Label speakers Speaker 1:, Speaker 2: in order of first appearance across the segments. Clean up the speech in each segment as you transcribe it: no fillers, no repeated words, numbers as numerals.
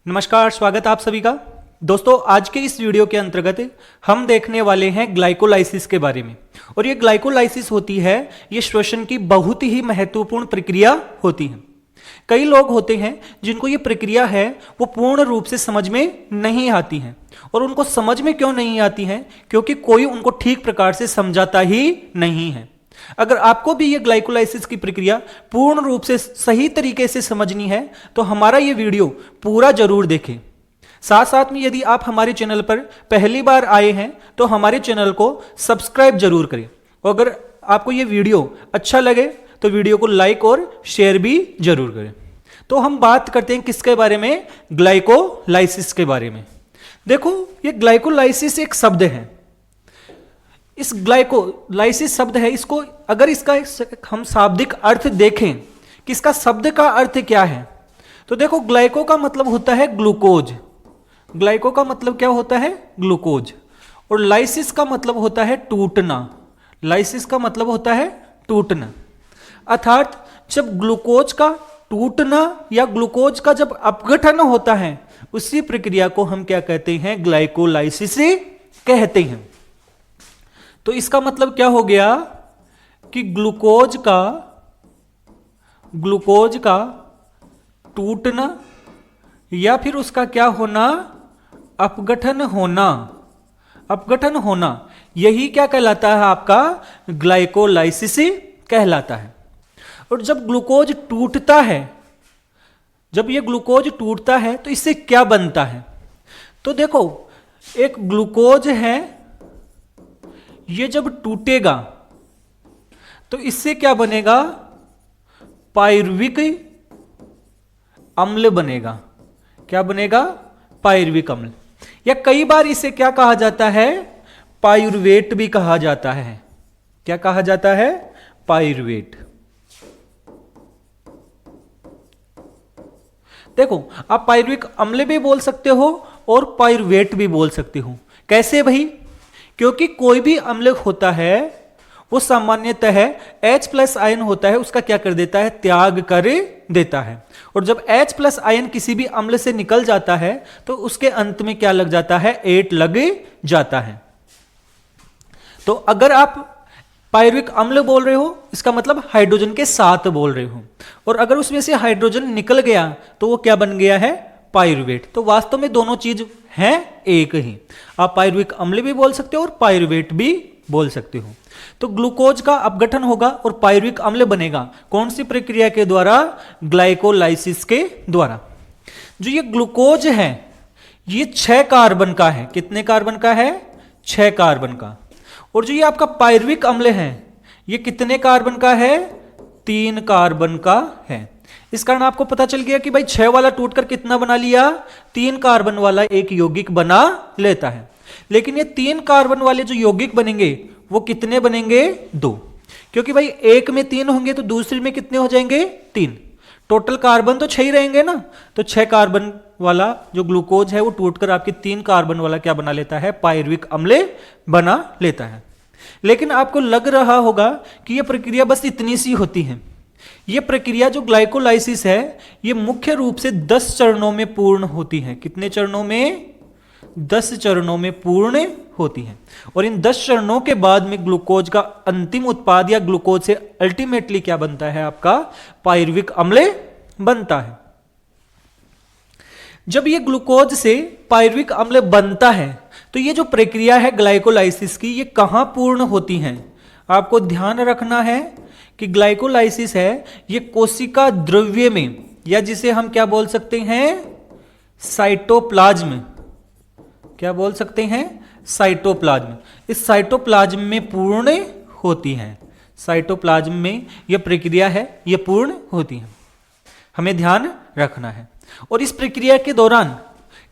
Speaker 1: नमस्कार, स्वागत आप सभी का। दोस्तों, आज के इस वीडियो के अंतर्गत हम देखने वाले हैं ग्लाइकोलाइसिस के बारे में। और ये ग्लाइकोलाइसिस होती है, ये श्वसन की बहुत ही महत्वपूर्ण प्रक्रिया होती है। कई लोग होते हैं जिनको ये प्रक्रिया है वो पूर्ण रूप से समझ में नहीं आती है। और उनको समझ में क्यों नहीं आती है? क्योंकि कोई उनको ठीक प्रकार से समझाता ही नहीं है। अगर आपको भी ये ग्लाइकोलाइसिस की प्रक्रिया पूर्ण रूप से सही तरीके से समझनी है तो हमारा ये वीडियो पूरा जरूर देखें। साथ साथ में यदि आप हमारे चैनल पर पहली बार आए हैं तो हमारे चैनल को सब्सक्राइब जरूर करें। और अगर आपको ये वीडियो अच्छा लगे तो वीडियो को लाइक और शेयर भी जरूर करें। तो हम बात करते हैं किसके बारे में? ग्लाइकोलाइसिस के बारे में। देखो, ये ग्लाइकोलाइसिस एक शब्द है। इस ग्लाइकोलाइसिस शब्द है, इसको अगर इसका हम शाब्दिक अर्थ देखें कि इसका शब्द का अर्थ क्या है तो देखो, ग्लाइको का मतलब होता है ग्लूकोज। ग्लाइको का मतलब क्या होता है? ग्लूकोज। और लाइसिस का मतलब होता है टूटना। लाइसिस का मतलब होता है टूटना। अर्थात जब ग्लूकोज का टूटना या ग्लूकोज का जब अपघटन होता है उसी प्रक्रिया को हम क्या कहते हैं? ग्लाइकोलाइसिस कहते हैं। तो इसका मतलब क्या हो गया कि ग्लूकोज का टूटना या फिर उसका क्या होना? अपघटन होना, यही क्या कहलाता है? आपका ग्लाइकोलाइसिस कहलाता है। और जब ग्लूकोज टूटता है, जब ये ग्लूकोज टूटता है तो इससे क्या बनता है? तो देखो, एक ग्लूकोज है, ये जब टूटेगा तो इससे क्या बनेगा? पायरुविक अम्ल बनेगा। क्या बनेगा? पायरुविक अम्ल। या कई बार इसे क्या कहा जाता है? पायरुवेट भी कहा जाता है। क्या कहा जाता है? पायरुवेट। देखो, आप पायरुविक अम्ल भी बोल सकते हो और पायरुवेट भी बोल सकते हो। कैसे भाई? क्योंकि कोई भी अम्ल होता है वो सामान्यतः H+ आयन होता है, उसका क्या कर देता है? त्याग कर देता है। और जब H+ आयन किसी भी अम्ल से निकल जाता है तो उसके अंत में क्या लग जाता है? 8 लग जाता है। तो अगर आप पायरुविक अम्ल बोल रहे हो इसका मतलब हाइड्रोजन के साथ बोल रहे हो। और अगर उसमें से हाइड्रोजन निकल गया तो वो क्या बन गया है? पायरुवेट। तो वास्तव में दोनों चीज हैं एक ही। आप पायरुविक अम्ल भी बोल सकते हो और पायरुवेट भी बोल सकते हो। तो ग्लूकोज का अपघटन होगा और पायरुविक अम्ल बनेगा। कौन सी प्रक्रिया के द्वारा? ग्लाइकोलाइसिस के द्वारा। जो ये ग्लूकोज है ये 6 कार्बन का है। कितने कार्बन का है? 6 कार्बन का। और जो ये आपका पायरुविक अम्ल है ये कितने कार्बन का है? 3 कार्बन का है। इस कारण आपको पता चल गया कि भाई 6 वाला टूटकर कितना बना लिया? 3 कार्बन वाला एक यौगिक बना लेता है। लेकिन ये 3 कार्बन वाले जो यौगिक बनेंगे वो कितने बनेंगे? 2। क्योंकि भाई एक में 3 होंगे तो दूसरे में कितने हो जाएंगे? 3। टोटल कार्बन तो 6 ही रहेंगे ना। तो 6 कार्बन वाला जो ग्लूकोज है वो टूटकर आपके 3 कार्बन वाला क्या बना लेता है? पायरुविक अम्ल बना लेता है। लेकिन आपको लग रहा होगा कि यह प्रक्रिया बस इतनी सी होती है। यह प्रक्रिया जो ग्लाइकोलाइसिस है यह मुख्य रूप से 10 चरणों में पूर्ण होती है। कितने चरणों में? 10 चरणों में पूर्ण होती है। और इन 10 चरणों के बाद में ग्लूकोज का अंतिम उत्पाद या ग्लूकोज से अल्टीमेटली क्या बनता है? आपका पायरुविक अम्ल बनता है। जब यह ग्लूकोज से पायरुविक अम्ल बनता है तो यह जो प्रक्रिया है ग्लाइकोलाइसिस की ये कहां पूर्ण होती है? आपको ध्यान रखना है कि ग्लाइकोलाइसिस है ये कोशिका द्रव्य में, या जिसे हम क्या बोल सकते हैं? साइटोप्लाज्म। क्या बोल सकते हैं? साइटोप्लाज्म। इस साइटोप्लाज्म में पूर्ण होती है। साइटोप्लाज्म में यह प्रक्रिया है ये पूर्ण होती है। हमें ध्यान रखना है। और इस प्रक्रिया के दौरान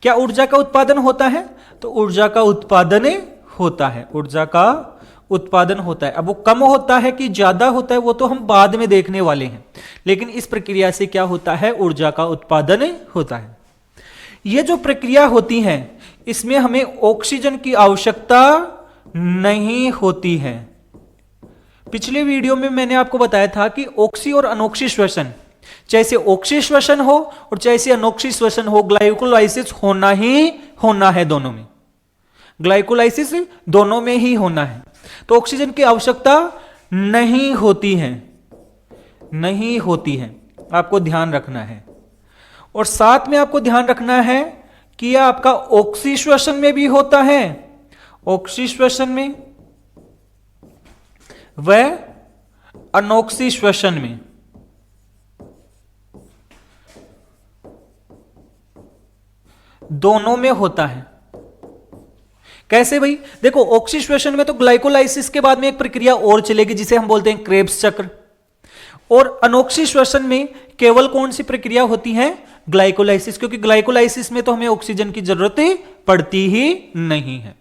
Speaker 1: क्या ऊर्जा का उत्पादन होता है? तो ऊर्जा का उत्पादन होता है। ऊर्जा का उत्पादन होता है। अब वो कम होता है कि ज्यादा होता है वो तो हम बाद में देखने वाले हैं। लेकिन इस प्रक्रिया से क्या होता है? ऊर्जा का उत्पादन होता है। ये जो प्रक्रिया होती है इसमें हमें ऑक्सीजन की आवश्यकता नहीं होती है। पिछले वीडियो में मैंने आपको बताया था कि ऑक्सी और अनोक्सी श्वसन चाहे से ऑक्सी श्वसन हो और चाहे से अनोक्सी श्वसन हो, ग्लाइकोलाइसिस होना ही होना है दोनों में, ग्लाइकोलाइसिस दोनों में ही होना है। तो ऑक्सीजन की आवश्यकता नहीं होती है, नहीं होती है, आपको ध्यान रखना है। और साथ में आपको ध्यान रखना है कि यह आपका ऑक्सी श्वसन में भी होता है, ऑक्सी श्वसन में व अनोक्सी श्वसन में। दोनों में होता है। कैसे भाई? देखो ऑक्सी श्वसन में तो ग्लाइकोलाइसिस के बाद में एक प्रक्रिया और चलेगी जिसे हम बोलते हैं क्रेब्स चक्र, और अनोक्सी श्वसन में केवल कौन सी प्रक्रिया होती है? ग्लाइकोलाइसिस, क्योंकि ग्लाइकोलाइसिस में तो हमें ऑक्सीजन की जरूरत पड़ती ही नहीं है।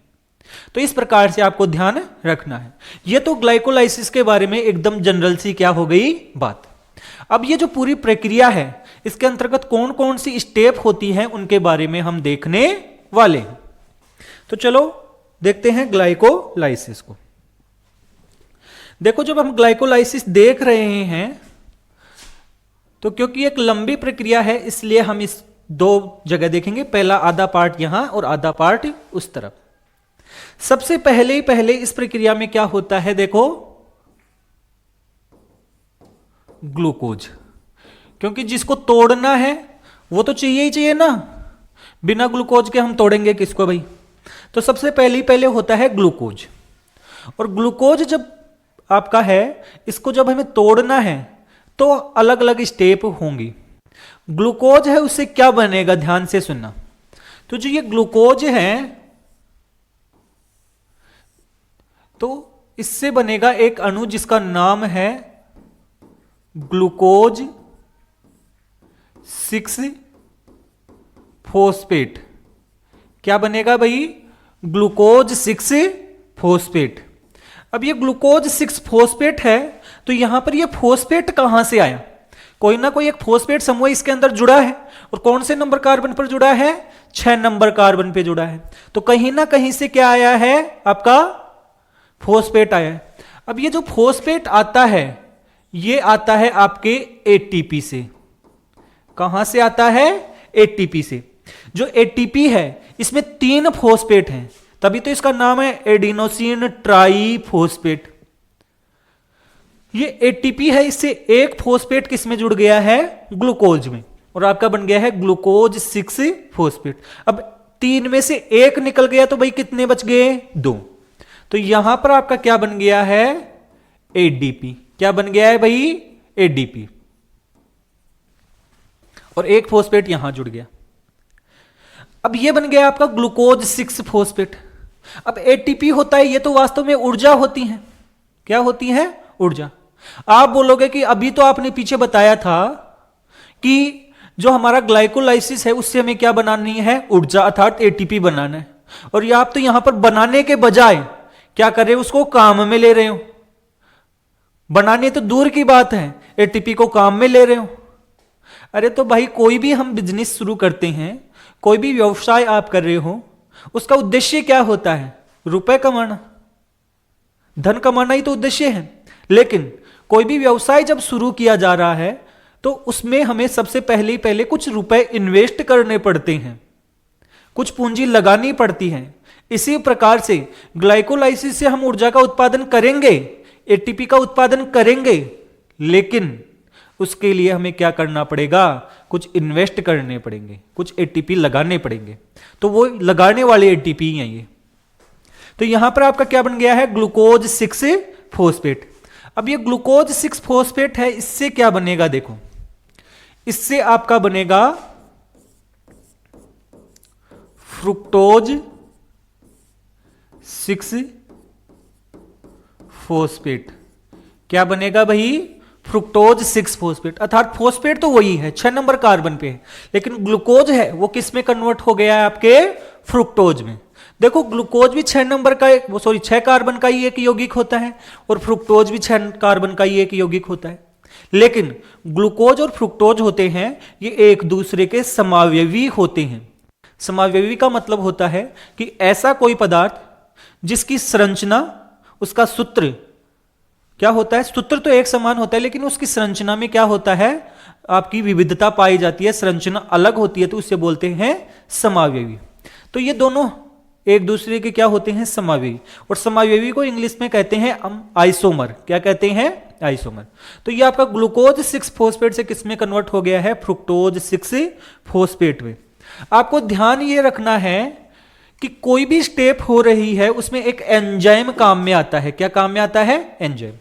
Speaker 1: तो इस प्रकार से आपको ध्यान रखना है। यह तो ग्लाइकोलाइसिस के बारे में एकदम जनरल सी क्या हो गई बात। अब ये जो पूरी प्रक्रिया है इसके अंतर्गत कौन कौन सी स्टेप होती हैं उनके बारे में हम देखने वाले हैं। तो चलो देखते हैं ग्लाइकोलाइसिस को। देखो जब हम ग्लाइकोलाइसिस देख रहे हैं तो क्योंकि एक लंबी प्रक्रिया है इसलिए हम इस दो जगह देखेंगे, पहला आधा पार्ट यहां और आधा पार्ट उस तरफ। सबसे पहले इस प्रक्रिया में क्या होता है? देखो ग्लूकोज, क्योंकि जिसको तोड़ना है वो तो चाहिए ही चाहिए ना, बिना ग्लूकोज के हम तोड़ेंगे किसको भाई? तो सबसे पहले होता है ग्लूकोज। और ग्लूकोज जब आपका है, इसको जब हमें तोड़ना है तो अलग अलग स्टेप होंगी। ग्लूकोज है उससे क्या बनेगा, ध्यान से सुनना। तो जो ये ग्लूकोज है तो इससे बनेगा एक अणु जिसका नाम है ग्लूकोज 6 फॉस्फेट। क्या बनेगा भाई? Glucose 6 phosphate. अब ये ग्लूकोज 6 फॉस्फेट है तो यहां पर ये फॉस्फेट कहां से आया? कोई ना कोई एक फॉस्फेट समूह इसके अंदर जुड़ा है, और कौन से नंबर कार्बन पर जुड़ा है? 6 नंबर कार्बन पे जुड़ा है। तो कहीं ना कहीं से क्या आया है? आपका फॉस्फेट आया है। अब ये जो फॉस्फेट आता है ये आता है आपके एटीपी से। कहां से आता है? एटीपी से। जो एटीपी है इसमें 3 फॉस्फेट हैं, तभी तो इसका नाम है एडिनोसिन ट्राइफॉस्फेट। ये एटीपी है, इससे एक फॉस्फेट किस में जुड़ गया है? ग्लूकोज में, और आपका बन गया है ग्लूकोज 6 फॉस्फेट। अब 3 में से एक निकल गया तो भाई कितने बच गए? 2। तो यहां पर आपका क्या बन गया है? एडीपी। क्या बन गया है भाई? एडीपी। और एक फॉस्फेट यहां जुड़ गया। अब यह बन गया आपका ग्लूकोज 6 फॉस्फेट। अब एटीपी होता है, ये तो वास्तव में ऊर्जा होती है। क्या होती है? ऊर्जा। आप बोलोगे कि अभी तो आपने पीछे बताया था कि जो हमारा ग्लाइकोलाइसिस है उससे हमें क्या बनानी है? ऊर्जा, अर्थात एटीपी बनाना है। और ये आप तो यहां पर बनाने के बजाय क्या कर रहे हो? उसको काम में ले रहे हो। बनाने तो दूर की बात है, एटीपी को काम में ले रहे हो। अरे तो भाई कोई भी हम बिजनेस शुरू करते हैं, कोई भी व्यवसाय आप कर रहे हो, उसका उद्देश्य क्या होता है? रुपए कमाना, धन कमाना ही तो उद्देश्य है। लेकिन कोई भी व्यवसाय जब शुरू किया जा रहा है तो उसमें हमें सबसे पहले कुछ रुपए इन्वेस्ट करने पड़ते हैं, कुछ पूंजी लगानी पड़ती है। इसी प्रकार से ग्लाइकोलाइसिस से हम ऊर्जा का उत्पादन करेंगे, एटीपी का उत्पादन करेंगे, लेकिन उसके लिए हमें क्या करना पड़ेगा? कुछ इन्वेस्ट करने पड़ेंगे, कुछ एटीपी लगाने पड़ेंगे। तो वो लगाने वाले एटीपी हैं ये। तो यहां पर आपका क्या बन गया है? Glucose 6 phosphate. अब ये ग्लूकोज 6 फॉस्फेट है, इससे क्या बनेगा? देखो, इससे आपका बनेगा फ्रुक्टोज 6 फॉस्फेट। क्या बनेगा भाई? Fructose 6 phosphate. अर्थात फॉस्फेट तो वही है, 6 नंबर कार्बन पे है, लेकिन ग्लूकोज है वो किस में कन्वर्ट हो गया है? आपके फ्रुक्टोज में। देखो ग्लूकोज भी 6 नंबर का, 6 कार्बन का ही एक यौगिक होता है, और फ्रुक्टोज भी 6 कार्बन का ही एक यौगिक होता है। लेकिन ग्लूकोज और फ्रुक्टोज होते हैं ये एक दूसरे के समावयवी होते हैं। समावयवी का मतलब होता है कि ऐसा कोई पदार्थ जिसकी संरचना, उसका सूत्र क्या होता है? सूत्र तो एक समान होता है लेकिन उसकी संरचना में क्या होता है? आपकी विविधता पाई जाती है, संरचना अलग होती है, तो उससे बोलते हैं समावयवी। तो ये दोनों एक दूसरे के क्या होते हैं, समावयवी। और समावयवी को इंग्लिश में कहते हैं हम आइसोमर। क्या कहते हैं, आइसोमर। तो ये आपका ग्लूकोज 6 फॉस्फेट से किस में कन्वर्ट हो गया है, फ्रुक्टोज 6 फॉस्फेट में। आपको ध्यान ये रखना है कि कोई भी स्टेप हो रही है उसमें एक एंजाइम काम में आता है। क्या काम में आता है, एंजाइम।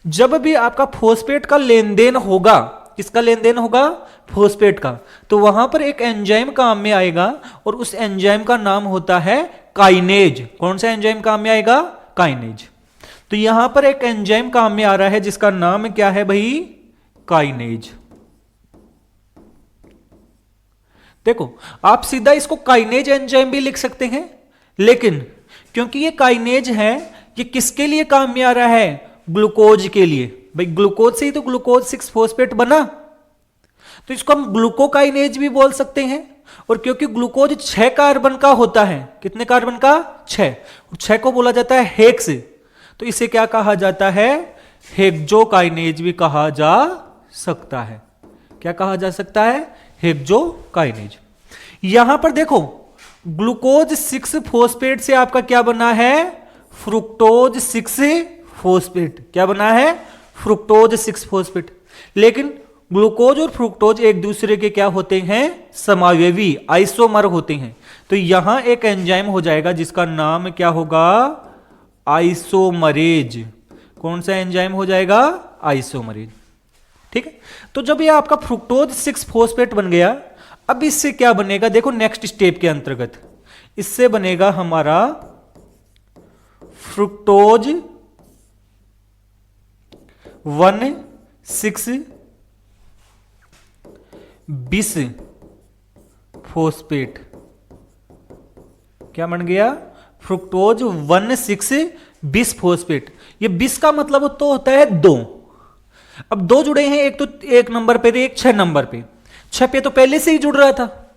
Speaker 1: जब भी आपका फॉस्फेट का लेन देन होगा, किसका लेन देन होगा, फॉस्फेट का, तो वहां पर एक एंजाइम काम में आएगा और उस एंजाइम का नाम होता है काइनेज। कौन सा एंजाइम काम में आएगा, काइनेज। तो यहां पर एक एंजाइम काम में आ रहा है जिसका नाम क्या है भाई, काइनेज। देखो आप सीधा इसको काइनेज एंजाइम भी लिख सकते हैं, लेकिन क्योंकि ये काइनेज है, ये किसके लिए काम में आ रहा है, ग्लूकोज के लिए। भाई ग्लूकोज से ही तो ग्लूकोज 6 फॉस्फेट बना, तो इसको हम ग्लूकोकाइनेज भी बोल सकते हैं। और क्योंकि ग्लूकोज 6 कार्बन का होता है, कितने कार्बन का, 6, 6 को बोला जाता है हेक्स, तो इसे क्या कहा जाता है, हेक्सोकाइनेज भी कहा जा सकता है। क्या कहा जा सकता है, हेक्सोकाइनेज। यहां पर देखो ग्लूकोज 6 फॉस्फेट से आपका क्या बना है, फ्रुक्टोज 6 फॉस्फेट। क्या बना है, फ्रुक्टोज 6 फॉस्फेट। लेकिन ग्लूकोज और फ्रुक्टोज एक दूसरे के क्या होते हैं, समावयवी, आइसोमर होते हैं। तो यहां एक एंजाइम हो जाएगा जिसका नाम क्या होगा, आइसोमरेज। कौन सा एंजाइम हो जाएगा, आइसोमरेज। ठीक है। तो जब ये आपका फ्रुक्टोज 6 फॉस्फेट बन गया, अब इससे क्या बनेगा, देखो नेक्स्ट स्टेप के अंतर्गत इससे बनेगा हमारा फ्रुक्टोज 1,6 बिस फॉस्फेट। क्या बन गया, फ्रुक्टोज 1,6 बिस फॉस्फेट। ये बिस का मतलब तो होता है 2। अब 2 जुड़े हैं, एक तो 1 नंबर पे, एक 6 नंबर पे। 6 पे तो पहले से ही जुड़ रहा था,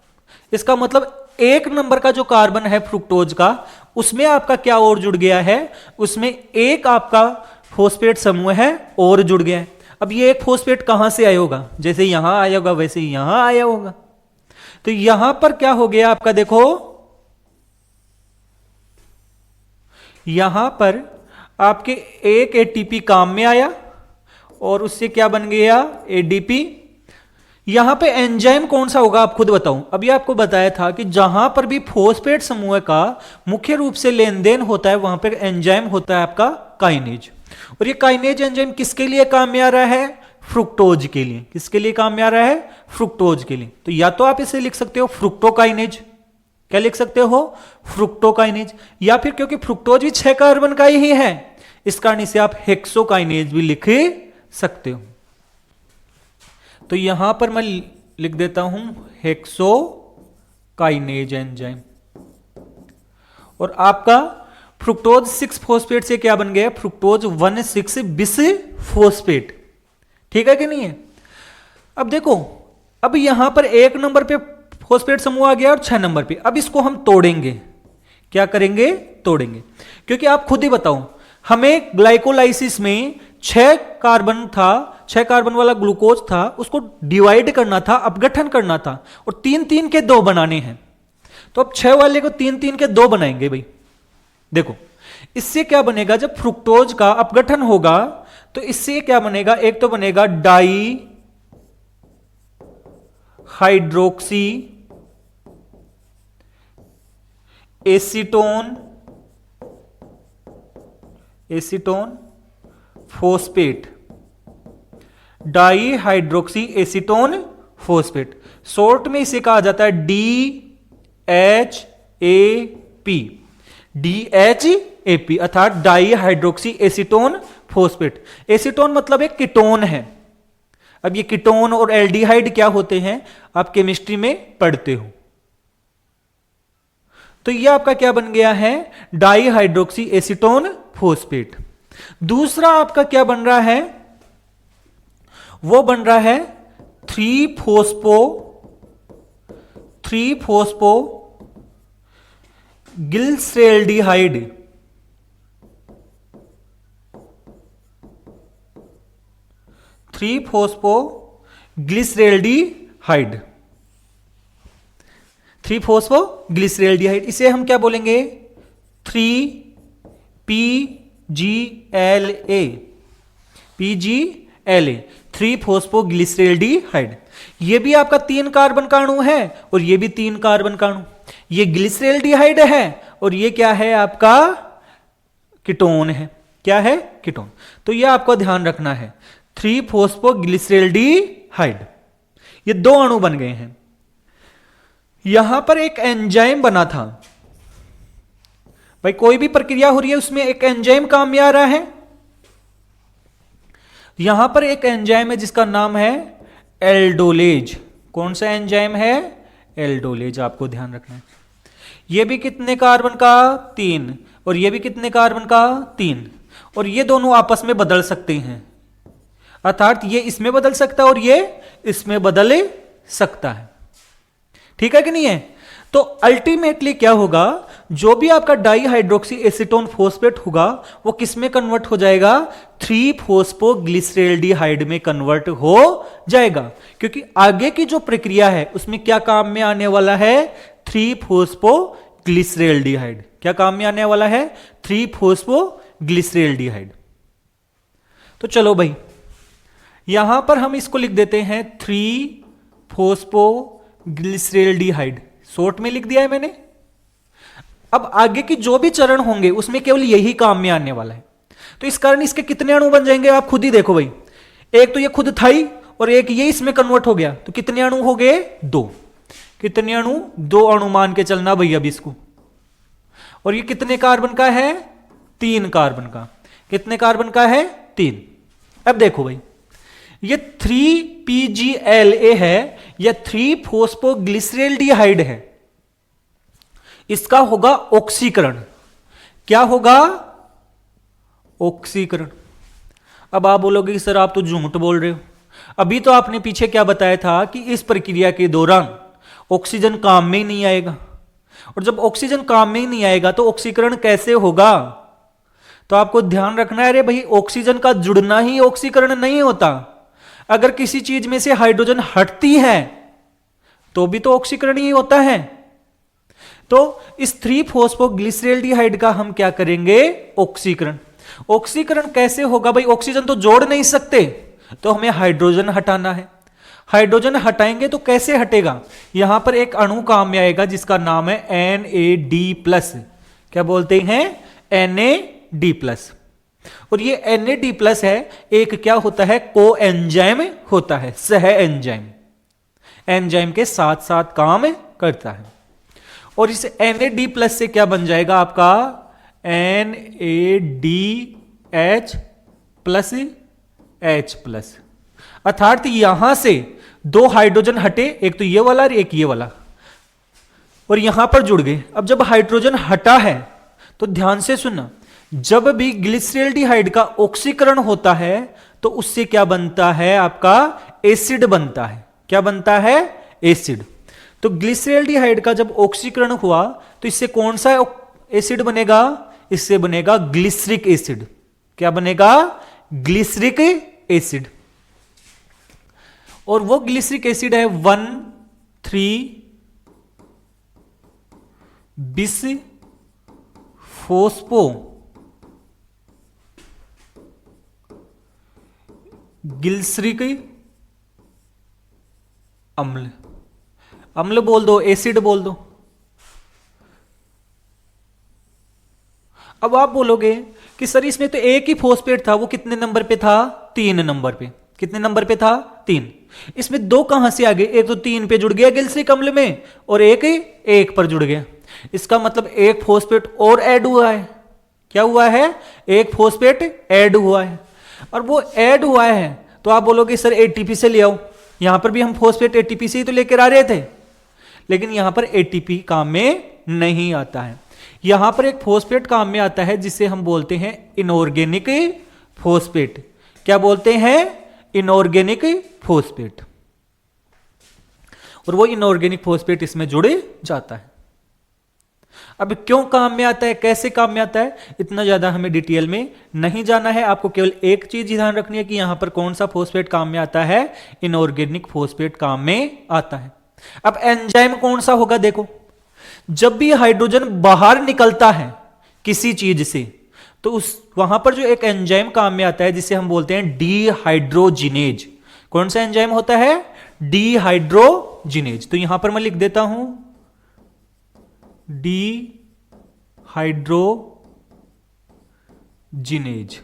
Speaker 1: इसका मतलब 1 नंबर का जो कार्बन है फ्रुक्टोज का, उसमें आपका क्या और जुड़ गया है, उसमें एक आपका फॉस्फेट समूह है और जुड़ गया है। अब ये एक फॉस्फेट कहां से आया होगा, जैसे यहां आया होगा वैसे ही यहां आया होगा। तो यहां पर क्या हो गया आपका, देखो यहां पर आपके एक एटीपी काम में आया और उससे क्या बन गया, एडीपी। यहां पे एंजाइम कौन सा होगा, आप खुद बताओ। अभी आपको बताया था कि जहां पर भी फॉस्फेट समूह का मुख्य रूप से लेन देन होता है, वहां पर एंजाइम होता है आपका काइनेज। और ये काइनेज एंजाइम किसके लिए काम में आ रहा है, फ्रुक्टोज के लिए। किसके लिए काम में आ रहा है, फ्रुक्टोज के लिए। तो या तो आप इसे लिख सकते हो फ्रुक्टोकाइनेज, क्या लिख सकते हो, फ्रुक्टोकाइनेज, या फिर क्योंकि फ्रुक्टोज भी 6 कार्बन का ही है, इस कारण इसे आप हेक्सोकाइनेज भी लिख सकते हो। तो यहां पर मैं लिख देता हूं हेक्सोकाइनेज एंजाइम। और आपका फ्रुक्टोज 6 फॉस्फेट से क्या बन गया, फ्रुक्टोज 1,6 बिस फॉस्फेट। ठीक है कि नहीं है। अब देखो, अब यहां पर 1 नंबर पे फॉस्फेट समूह आ गया और 6 नंबर पे। अब इसको हम तोड़ेंगे, क्या करेंगे, तोड़ेंगे। क्योंकि आप खुद ही बताओ, हमें ग्लाइकोलाइसिस में 6 कार्बन था, 6 कार्बन वाला ग्लूकोज था, उसको डिवाइड करना था, अपगठन करना था, और 3-3 के 2 बनाने हैं। तो अब 6 वाले को 3-3 के 2 बनाएंगे भाई। देखो इससे क्या बनेगा, जब फ्रुक्टोज का अपगठन होगा तो इससे क्या बनेगा, एक तो बनेगा di hydroxy acetone phosphate, di hydroxy acetone phosphate. Short में इसे कहा जाता है DHAP, DHAP अर्थात di hydroxy acetone phosphate. Acetone मतलब एक कीटोन है। अब ये कीटोन और एल्डिहाइड क्या होते हैं, आप केमिस्ट्री में पढ़ते हो। तो ये आपका क्या बन गया है, डाई हाइड्रोक्सी एसीटोन फॉस्फेट। दूसरा आपका क्या बन रहा है, वो बन रहा है 3-फॉस्फो गिल्सेल्डिहाइड। 3-फॉस्फो ग्लिसरेल्डिहाइड, 3-फॉस्फोग्लिसरेल्डिहाइड, इसे हम क्या बोलेंगे 3PGLA, PGLA, 3-फॉस्फोग्लिसरेल्डिहाइड। ये भी आपका 3 कार्बन का अणु है और ये भी 3 कार्बन का अणु। ये ग्लिसरेल्डिहाइड है और ये क्या है आपका कीटोन है। क्या है? कीटोन। तो ये आपको ध्यान रखना है, 3-फॉस्फोग्लिसरेल्डिहाइड, ये 2 अणु बन गए हैं। यहां पर एक एंजाइम बना था भाई, कोई भी प्रक्रिया हो रही है उसमें एक एंजाइम काम में आ रहा है। यहां पर एक एंजाइम है जिसका नाम है एल्डोलेज। कौन सा एंजाइम है? एल्डोलेज, आपको ध्यान रखना है। ये भी कितने कार्बन का? 3, और ये भी कितने कार्बन का? 3, और ये दोनों आपस में बदल सकते हैं, अर्थात ये इसमें बदल सकता है और ये इसमें बदल सकता है। ठीक है कि नहीं है? तो अल्टीमेटली क्या होगा, जो भी आपका डाईहाइड्रोक्सी एसीटोन फॉस्फेट होगा वो किस में कन्वर्ट हो जाएगा? 3-फॉस्फोग्लिसरेल्डिहाइड में कन्वर्ट हो जाएगा, क्योंकि आगे की जो प्रक्रिया है उसमें क्या काम में आने वाला है? 3-फॉस्फोग्लिसरेल्डिहाइड। क्या काम में आने वाला है? 3-फॉस्फोग्लिसरेल्डिहाइड। तो चलो भाई, यहां पर हम इसको लिख देते हैं 3-फॉस्फोग्लिसरेल्डिहाइड, शॉर्ट में लिख दिया है मैंने। अब आगे की जो भी चरण होंगे उसमें केवल यही काम में आने वाला है। तो इस कारण इसके कितने अणु बन जाएंगे आप खुद ही देखो भाई। एक तो ये खुद था ही और एक ये इसमें कन्वर्ट हो गया, तो कितने अणु हो गए? 2। कितने अणु? 2 अणु मान के चलना भाई अब इसको। और ये कितने कार्बन का है? 3 कार्बन का। कितने कार्बन का है? 3। अब देखो भाई, ये 3PGLA है या 3-फॉस्फोग्लिसरेल्डिहाइड है, इसका होगा ऑक्सीकरण। क्या होगा? ऑक्सीकरण। अब आप बोलोगे कि सर आप तो झूठ बोल रहे हो, अभी तो आपने पीछे क्या बताया था कि इस प्रक्रिया के दौरान ऑक्सीजन काम में ही नहीं आएगा, और जब ऑक्सीजन काम में ही नहीं आएगा तो ऑक्सीकरण कैसे होगा? तो आपको ध्यान रखना है, अरे भाई ऑक्सीजन का जुड़ना ही ऑक्सीकरण नहीं होता। अगर किसी चीज में से हाइड्रोजन हटती है तो भी तो ऑक्सीकरण ही होता है। तो इस 3-फॉस्फोग्लिसरेल्डिहाइड का हम क्या करेंगे? ऑक्सीकरण। ऑक्सीकरण कैसे होगा भाई? ऑक्सीजन तो जोड़ नहीं सकते, तो हमें हाइड्रोजन हटाना है। हाइड्रोजन हटाएंगे तो कैसे हटेगा? यहां पर एक अणु काम में आएगा जिसका नाम है NAD+। क्या बोलते हैं? NAD+। और ये NAD+ है, एक क्या होता है? को एंजाइम होता है, सह एंजाइम, एंजाइम के साथ साथ काम करता है। और इस NAD+ से क्या बन जाएगा आपका? NADH+H+, अर्थात यहां से 2 हाइड्रोजन हटे, एक तो ये वाला और एक ये वाला, और यहां पर जुड़ गए। अब जब हाइड्रोजन हटा है तो ध्यान से सुनना, जब भी ग्लिसरेल्डिहाइड का ऑक्सीकरण होता है तो उससे क्या बनता है? आपका एसिड बनता है। क्या बनता है? एसिड। तो ग्लिसरेल्डिहाइड का जब ऑक्सीकरण हुआ तो इससे कौन सा एसिड बनेगा? इससे बनेगा ग्लिसरिक एसिड। क्या बनेगा? Glyceric acid. और वो ग्लिसरिक एसिड है 1,3-बिस-फॉस्फो ग्लिसरिक अम्ल। अम्ल बोल दो, एसिड बोल दो। अब आप बोलोगे कि सर इसमें तो एक ही फॉस्फेट था, वो कितने नंबर पे था? 3 नंबर पे। कितने नंबर पे था? 3। इसमें 2 कहां से आ गए? एक तो 3 पे जुड़ गया ग्लिसरिक अम्ल में, और एक पर जुड़ गया। इसका मतलब एक फॉस्फेट और ऐड हुआ है। क्या हुआ है? एक फॉस्फेट ऐड हुआ है। और वो ऐड हुआ है तो आप बोलोगे सर ATP से ले आओ। यहां पर भी हम फॉस्फेट ATP से ही तो लेकर आ रहे थे, लेकिन यहां पर ATP काम में नहीं आता है। यहां पर एक फॉस्फेट काम में आता है जिसे हम बोलते हैं इनऑर्गेनिक फॉस्फेट। क्या बोलते हैं? Inorganic phosphate. और वो इनऑर्गेनिक फॉस्फेट इसमें जुड़ जाता है। अब क्यों काम में आता है, कैसे काम में आता है, इतना ज्यादा हमें डिटेल में नहीं जाना है। आपको केवल एक चीज ध्यान रखनी है कि यहां पर कौन सा फॉस्फेट काम में आता है, इनऑर्गेनिक फॉस्फेट काम में आता है। अब एंजाइम कौन सा होगा, देखो जब भी हाइड्रोजन बाहर निकलता है किसी चीज से, तो उस वहां पर जो एक एंजाइम काम में आता है जिसे हम बोलते हैं डीहाइड्रोजिनेज। कौन सा एंजाइम होता है, डीहाइड्रोजिनेज। तो यहां पर मैं लिख देता हूं डीहाइड्रोजिनेज।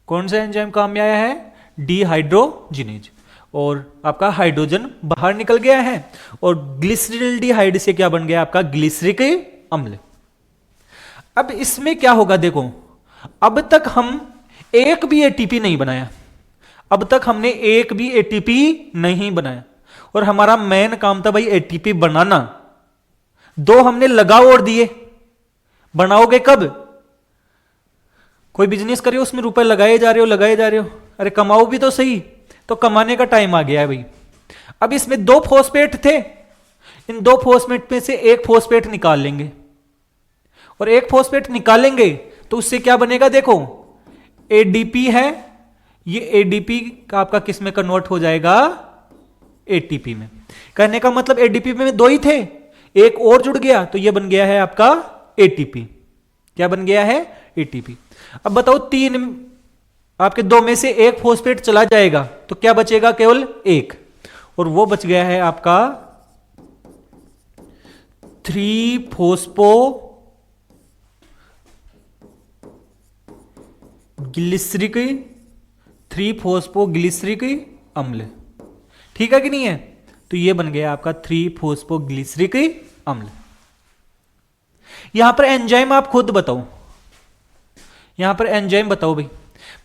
Speaker 1: कौन सा एंजाइम काम में आया है, डीहाइड्रोजिनेज। और आपका हाइड्रोजन बाहर निकल गया है और ग्लिसरल्डिहाइड से क्या बन गया, आपका ग्लिसरिक अम्ल। अब इसमें क्या होगा, देखो अब तक हम एक भी एटीपी नहीं बनाया, अब तक हमने एक भी एटीपी नहीं बनाया, और हमारा मेन काम था भाई एटीपी बनाना। दो हमने लगा और दिए, बनाओगे कब, कोई बिजनेस करियो उसमें रुपए लगाए जा रहे हो लगाए जा रहे हो, अरे कमाओ भी तो सही। तो कमाने का टाइम आ गया है भाई। अब इसमें दो फॉस्फेट थे, इन दो फॉस्फेट में से एक फॉस्फेट निकाल लेंगे, और एक फॉस्फेट निकालेंगे तो उससे क्या बनेगा, देखो एडीपी है, ये एडीपी का आपका किस में कन्वर्ट हो जाएगा, एटीपी में। कहने का मतलब एडीपी में दो ही थे, एक और जुड़ गया तो ये बन गया है आपका एटीपी। क्या बन गया है, एटीपी। अब बताओ तीन आपके दो में से एक फॉस्फेट चला जाएगा तो क्या बचेगा, केवल एक, और वो बच गया है आपका 3-फॉस्फो ग्लिसरिक 3-फॉस्फोग्लिसरिक अम्ल। ठीक है कि नहीं है, तो ये बन गया आपका 3-फॉस्फोग्लिसरिक अम्ल। यहां पर एंजाइम आप खुद बताओ, यहां पर एंजाइम बताओ भाई।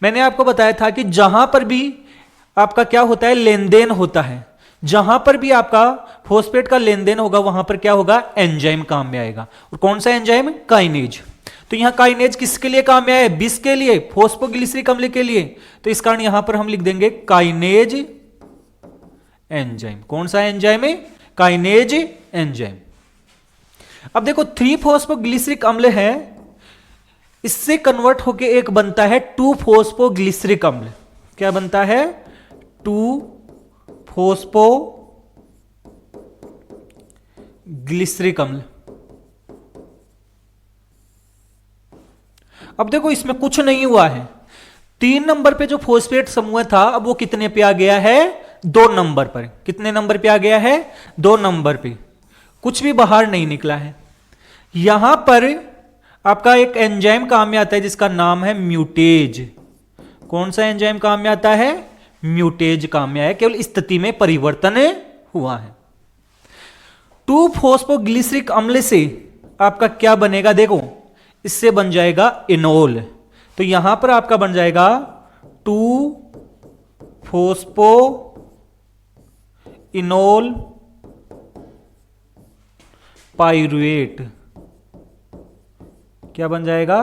Speaker 1: मैंने आपको बताया था कि जहां पर भी आपका क्या होता है, लेन देन होता है, जहां पर भी आपका फॉस्फेट का लेन देन होगा वहां पर क्या होगा, एंजाइम काम में आएगा। और कौन सा एंजाइम, काइनेज। तो यहां काइनेज किसके लिए काम में आया है, बिस के लिए, फॉस्फोग्लिसरिक अम्ल के लिए। तो इस कारण यहां पर हम लिख देंगे काइनेज एंजाइम। कौन सा एंजाइम है, काइनेज एंजाइम। अब देखो 3-फॉस्फोग्लिसरिक अम्ल है, इससे कन्वर्ट होके एक बनता है 2-फॉस्फोग्लिसरिक अम्ल। क्या बनता है, 2-फॉस्फोग्लिसरिक अम्ल। अब देखो इसमें कुछ नहीं हुआ है, 3 नंबर पे जो फॉस्फेट समूह था अब वो कितने पे आ गया है, 2 नंबर पर। कितने नंबर पे आ गया है, 2 नंबर पे, कुछ भी बाहर नहीं निकला है। यहां पर आपका एक एंजाइम काम में आता है जिसका नाम है म्यूटेज। कौन सा एंजाइम काम में आता है, म्यूटेज काम में आया, केवल स्थिति में परिवर्तन हुआ है। 2-फॉस्फोग्लिसरिक अम्ल से आपका क्या बनेगा, देखो इससे बन जाएगा इनोल। तो यहां पर आपका बन जाएगा 2-फॉस्फो इनोल पाइरुवेट। क्या बन जाएगा,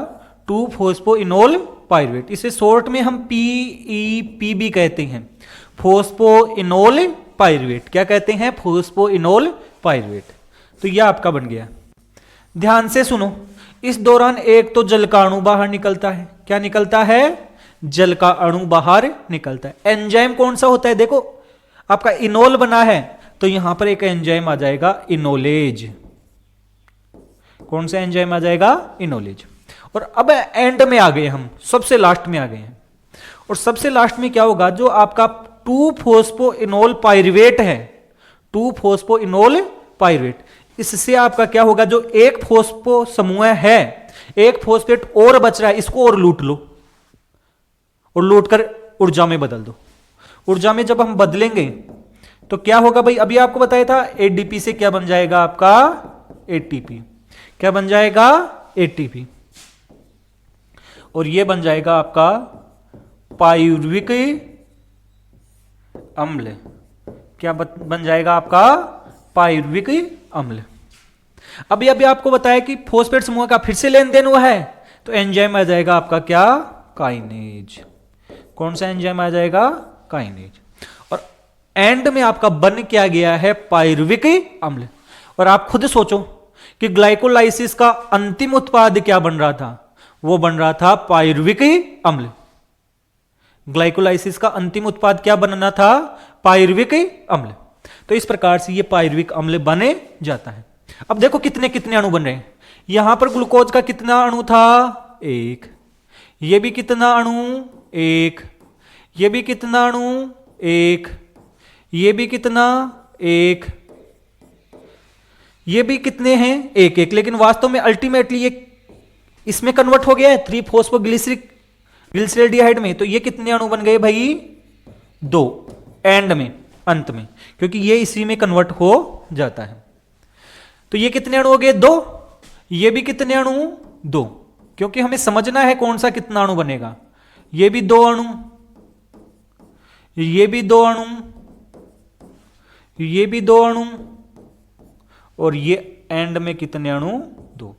Speaker 1: 2-फॉस्फो इनोल पाइरुवेट। इसे शॉर्ट में हम PEP भी कहते हैं, फॉस्फो इनोल पाइरुवेट। क्या कहते हैं, फॉस्फो इनोल पाइरुवेट। तो यह आपका बन गया। ध्यान से सुनो, इस दौरान एक तो जल का अणु बाहर निकलता है। क्या निकलता है, जल का अणु बाहर निकलता है। एंजाइम कौन सा होता है, देखो आपका इनोल बना है तो यहां पर एक एंजाइम आ जाएगा इनोलेज। कौन सा एंजाइम आ जाएगा, इनोलेज। और अब एंड में आ गए हम, सबसे लास्ट में आ गए हैं। और सबसे लास्ट में क्या होगा, जो आपका 2-फॉस्फो इनोल पाइरुवेट है, 2-फॉस्फो इनोल पाइरुवेट, इससे आपका क्या होगा, जो एक फॉस्फो समूह है, एक फॉस्फेट और बच रहा है, इसको और लूट लो और लूट कर ऊर्जा में बदल दो। ऊर्जा में जब हम बदलेंगे तो क्या होगा भाई, अभी आपको बताया था एडीपी से क्या बन जाएगा आपका, एटीपी। क्या बन जाएगा, एटीपी। और ये बन जाएगा आपका पाइरुविक अम्ल। क्या बन जाएगा आपका, पाइरुविक अम्ल। अभी अभी आपको बताया कि फॉस्फेट समूह का फिर से लेन देन हुआ है तो एंजाइम आ जाएगा आपका क्या, काइनेज। कौन सा एंजाइम आ जाएगा, काइनेज। और एंड में आपका बन क्या गया है, पाइरुविक अम्ल। और आप खुद सोचो कि ग्लाइकोलाइसिस का अंतिम उत्पाद क्या बन रहा था? वो बन रहा था पायरुविक अम्ल। ग्लाइकोलाइसिस का अंतिम उत्पाद क्या बनना था? पायरुविक अम्ल। तो इस प्रकार से ये पायरुविक अम्ल बने जाता है। अब देखो कितने कितने अणु बन रहे हैं। यहां पर ग्लूकोज का कितना अणु था? एक। ये भी कितना अणु? एक। ये भी कितना अणु? एक। ये भी कितना? एक। ये भी कितने हैं? एक एक। लेकिन वास्तव में अल्टीमेटली ये इसमें कन्वर्ट हो गया है 3-फॉस्फोग्लिसरॉल्डिहाइड में। तो ये कितने अणु बन गए भाई? 2 एंड में, अंत में, क्योंकि ये इसी में कन्वर्ट हो जाता है। तो ये कितने अणु हो गए? 2। ये भी कितने अणु? 2, क्योंकि हमें समझना है कौन सा कितना अणु बनेगा। ये भी 2 अणु, ये भी 2 अणु, ये भी 2 अणु, और ये एंड में कितने अणु? 2।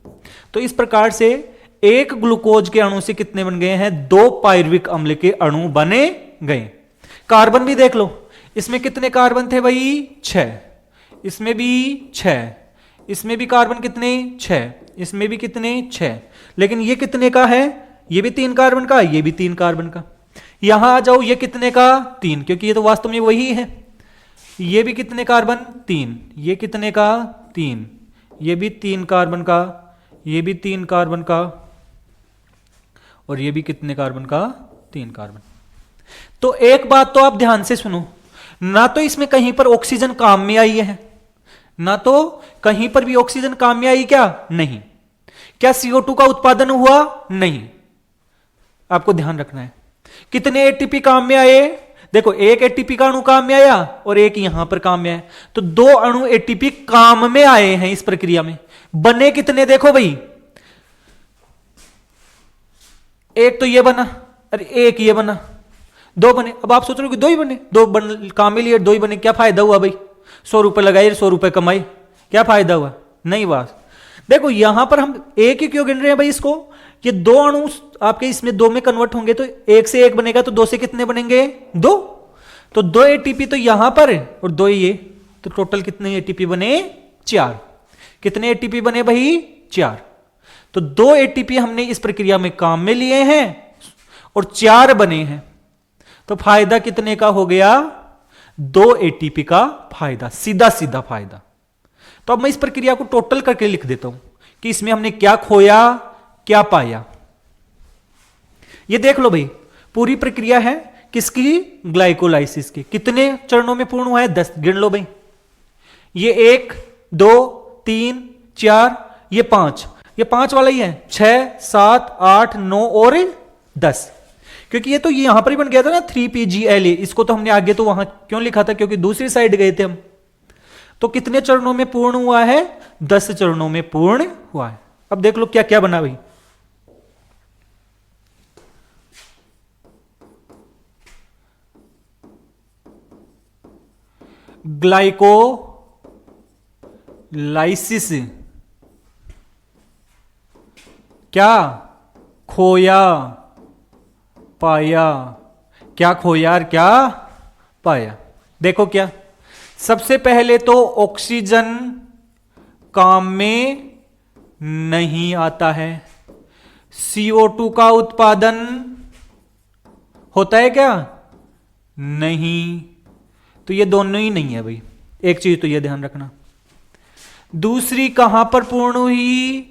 Speaker 1: तो इस प्रकार से एक ग्लूकोज के अणु से कितने बन गए हैं? 2 पायरुविक अम्ल के अणु बने गए। कार्बन भी देख लो, इसमें कितने कार्बन थे भाई? 6। इसमें भी 6। इसमें भी कार्बन कितने? 6। इसमें भी कितने? 6। लेकिन ये कितने का है? ये भी 3 कार्बन का, ये भी 3 कार्बन का। यहां आ जाओ, ये कितने का? 3, क्योंकि ये तो वास्तव में वही है। ये भी कितने कार्बन? 3। ये कितने का? 3। ये भी 3 कार्बन का, ये भी 3 कार्बन का, और ये भी कितने कार्बन का? 3 कार्बन। तो एक बात तो आप ध्यान से सुनो, ना तो इसमें कहीं पर ऑक्सीजन काम में आई है, ना तो कहीं पर भी ऑक्सीजन काम में आई। क्या? नहीं। क्या CO2 का उत्पादन हुआ? नहीं। आपको ध्यान रखना है। कितने एटीपी काम में आए? देखो, एक एटीपी का अणु काम में आया और एक यहां पर काम में आया, तो 2 अणु एटीपी काम में आए हैं इस प्रक्रिया में। बने कितने? देखो भाई, एक तो ये बना, अरे एक ये बना, 2 बने। अब आप सोच रहे हो कि 2 ही बने, 2 काम में लिए, 2 ही बने, क्या फायदा हुआ भाई? 100 रुपए लगाए, 100 रुपए कमाए, क्या फायदा हुआ? नहीं बात। देखो यहां पर हम एक ही क्यों गिन रहे हैं भाई इसको? ये 2 अणु आपके इसमें 2 में कन्वर्ट होंगे, तो 1 से 1 बनेगा, तो 2 से कितने बनेंगे? 2। तो 2 एटीपी तो यहां पर है और 2 ये, तो टोटल कितने एटीपी बने? 4। कितने एटीपी बने भाई? 4। तो 2 एटीपी हमने इस प्रक्रिया में काम में लिए हैं और 4 बने हैं। तो फायदा कितने का हो गया? 2 एटीपी का फायदा, सीधा सीधा फायदा। तो अब मैं इस प्रक्रिया को टोटल करके लिख देता हूं कि इसमें हमने क्या खोया, क्या पाया। ये देख लो भाई, पूरी प्रक्रिया है किसकी? ग्लाइकोलाइसिस की। कितने चरणों में पूर्ण हुआ है? 10। गिन लो भाई, ये 1 2 3 4, ये 5, ये 5 वाला ही है। 6 7 8 9 और 10, क्योंकि ये तो यहां पर ही बन गया था ना 3PgLa। इसको तो हमने आगे तो वहां क्यों लिखा था? क्योंकि दूसरी साइड गए थे हम। तो कितने चरणों में पूर्ण हुआ है? 10 चरणों में पूर्ण हुआ है। अब देख लो क्या क्या बना भाई। ग्लाइकोलाइसिस क्या खोया, पाया। क्या खोया और क्या पाया? देखो क्या, सबसे पहले तो ऑक्सीजन काम में नहीं आता है। CO2 का उत्पादन होता है क्या? नहीं। तो ये दोनों ही नहीं है भाई, एक चीज तो ये ध्यान रखना। दूसरी कहां पर पूर्ण हुई?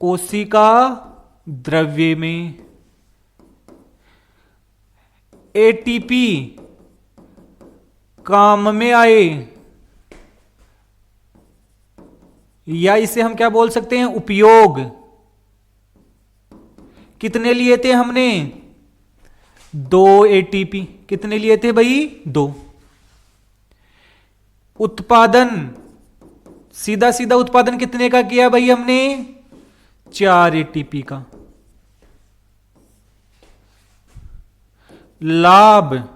Speaker 1: कोशिका द्रव्य में। एटीपी काम में आए, या इसे हम क्या बोल सकते हैं? उपयोग। कितने लिए थे हमने? 2 एटीपी। कितने लिए थे भाई? 2। उत्पादन, सीधा सीधा उत्पादन कितने का किया भाई हमने? 4 एटीपी का। लाभ,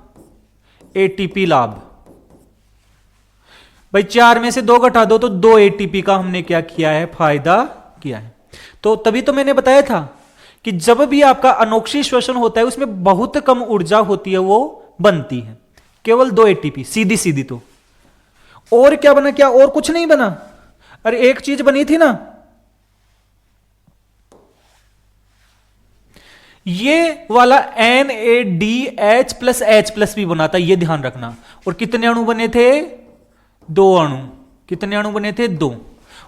Speaker 1: एटीपी लाभ भाई 4 में से 2 घटा दो तो 2 एटीपी का हमने क्या किया है? फायदा किया है। तो तभी तो मैंने बताया था कि जब भी आपका अनोक्षी श्वसन होता है उसमें बहुत कम ऊर्जा होती है, वो बनती है केवल 2 एटीपी, सीधी सीधी। तो और क्या बना? क्या और कुछ नहीं बना? अरे एक चीज बनी थी ना, ये वाला NaDH प्लस H प्लस भी बना था, ये ध्यान रखना। और कितने अणु बने थे? 2 अणु। कितने अणु बने थे? 2।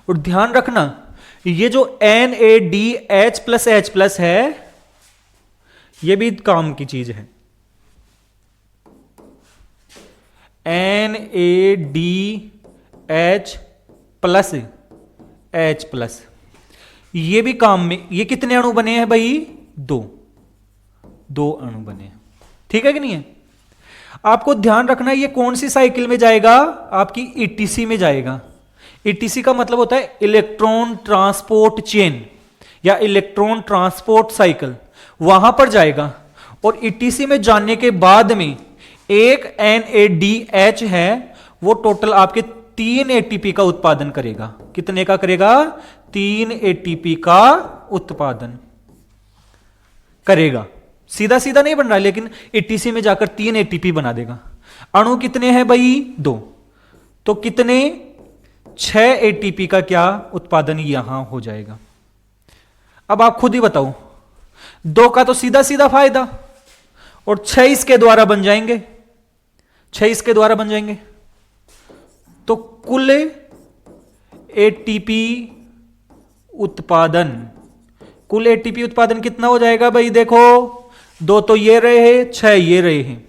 Speaker 1: और ध्यान रखना ये जो NaDH प्लस H प्लस है, ये भी काम की चीज है। NaDH प्लस H प्लस, ये भी काम में, ये कितने अणु बने हैं भाई? 2 अणु बने हैं। ठीक है कि नहीं है? आपको ध्यान रखना ये कौन सी साइकिल में जाएगा? आपकी ETC में जाएगा। ETC का मतलब होता है इलेक्ट्रॉन ट्रांसपोर्ट चेन या इलेक्ट्रॉन ट्रांसपोर्ट साइकिल, वहां पर जाएगा। और ETC में जाने के बाद में एक NaDH है, वो टोटल आपके 3 ATP का उत्पादन करेगा। कितने का करेगा? 3 ATP का उत्पादन करेगा। सीधा सीधा नहीं बन रहा है, लेकिन ETC में जाकर 3 ATP बना देगा। अणु कितने हैं भाई? 2। तो कितने? 6 ATP का क्या उत्पादन यहां हो जाएगा। अब आप खुद ही बताओ, 2 का तो सीधा सीधा फायदा, और 6 इसके द्वारा बन जाएंगे, 6 इसके द्वारा बन जाएंगे। तो कुल ATP उत्पादन, कुल ATP उत्पादन कितना हो जाएगा भाई? देखो 2 तो ये रहे हैं, 6 ये रहे हैं,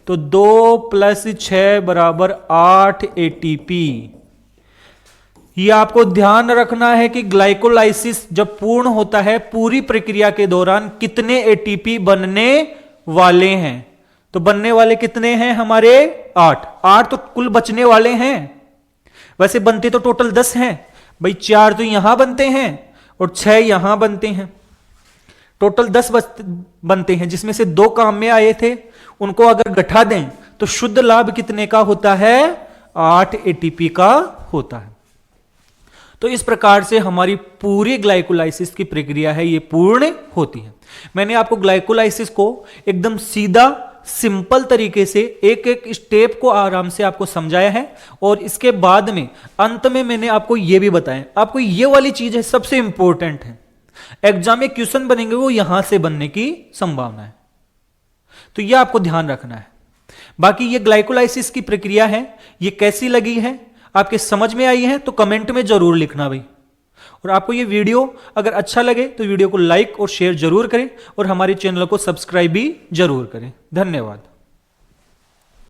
Speaker 1: तो 2 प्लस 6 बराबर 8 ATP। ये आपको ध्यान रखना है कि ग्लाइकोलाइसिस जब पूर्ण होता है, पूरी प्रक्रिया के दौरान कितने ATP बनने वाले हैं। तो बनने वाले कितने हैं हमारे? 8 तो कुल बचने वाले हैं। वैसे बनते तो टोटल 10 हैं भाई, 4 तो यहां बनते हैं और 6 यहां बनते हैं, टोटल 10 बनते हैं, जिसमें से 2 काम में आए थे। उनको अगर घटा दें तो शुद्ध लाभ कितने का होता है? 8 ATP का होता है। तो इस प्रकार से हमारी पूरी ग्लाइकोलाइसिस की प्रक्रिया है, ये पूर्ण होती है। मैंने आपको ग्लाइकोलाइसिस को एकदम सीधा सिंपल तरीके से एक एक स्टेप को आराम से आपको समझाया है, और इसके बाद में अंत में मैंने आपको यह भी बताया। आपको ये वाली चीज है सबसे इंपॉर्टेंट है, एग्जाम में क्वेश्चन बनेंगे वो यहां से बनने की संभावना है, तो यह आपको ध्यान रखना है। बाकी ये ग्लाइकोलाइसिस की प्रक्रिया है, ये कैसी लगी है, आपके समझ में आई है तो कमेंट में जरूर लिखना भाई। और आपको ये वीडियो अगर अच्छा लगे तो वीडियो को लाइक और शेयर जरूर करें, और हमारे चैनल को सब्सक्राइब भी जरूर करें। धन्यवाद।